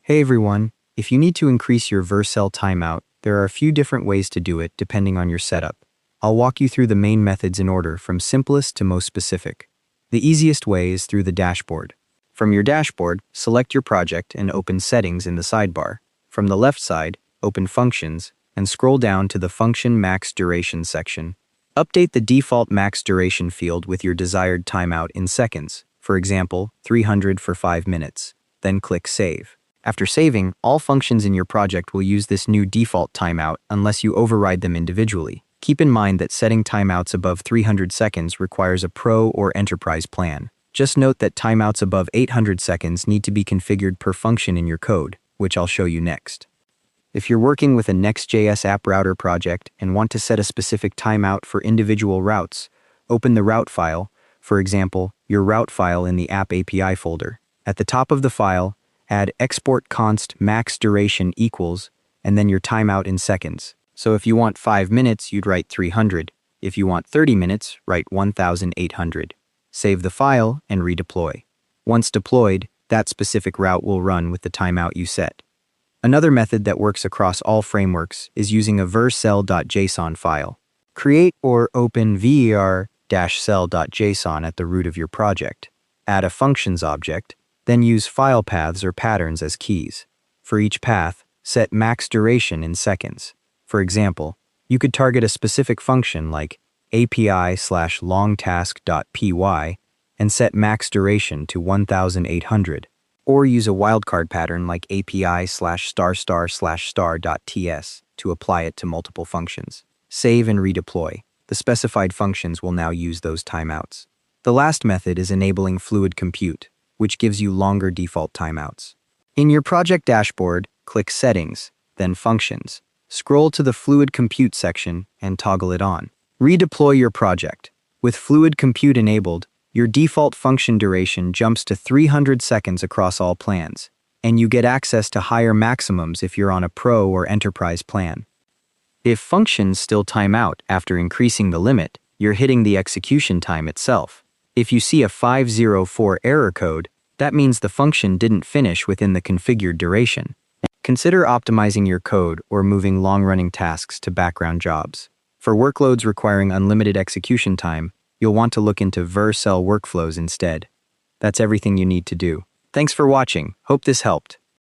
Hey everyone, if you need to increase your Vercel timeout, there are a few different ways to do it depending on your setup. I'll walk you through the main methods in order from simplest to most specific. The easiest way is through the dashboard. From your dashboard, select your project and open Settings in the sidebar. From the left side, open Functions and scroll down to the Function Max Duration section. Update the default max duration field with your desired timeout in seconds, for example, 300 for 5 minutes. Then click Save. After saving, all functions in your project will use this new default timeout unless you override them individually. Keep in mind that setting timeouts above 300 seconds requires a Pro or Enterprise plan. Just note that timeouts above 800 seconds need to be configured per function in your code, which I'll show you next. If you're working with a Next.js app router project and want to set a specific timeout for individual routes, open the route file, for example, your route file in the app API folder. At the top of the file, add export const max duration equals, and then your timeout in seconds. So if you want 5 minutes, you'd write 300. If you want 30 minutes, write 1800. Save the file and redeploy. Once deployed, that specific route will run with the timeout you set. Another method that works across all frameworks is using a vercel.json file. Create or open ver-cell.json at the root of your project. Add a functions object, then use file paths or patterns as keys. For each path, set max duration in seconds. For example, you could target a specific function like api/longtask.py and set max duration to 1800, or use a wildcard pattern like api/****.ts to apply it to multiple functions. Save and redeploy. The specified functions will now use those timeouts. The last method is enabling fluid compute, which gives you longer default timeouts. In your project dashboard, click Settings, then Functions. Scroll to the Fluid Compute section and toggle it on. Redeploy your project. With Fluid Compute enabled, your default function duration jumps to 300 seconds across all plans, and you get access to higher maximums if you're on a Pro or Enterprise plan. If functions still time out after increasing the limit, you're hitting the execution time itself. If you see a 504 error code, that means the function didn't finish within the configured duration. Consider optimizing your code or moving long-running tasks to background jobs. For workloads requiring unlimited execution time, you'll want to look into Vercel workflows instead. That's everything you need to do. Thanks for watching. Hope this helped.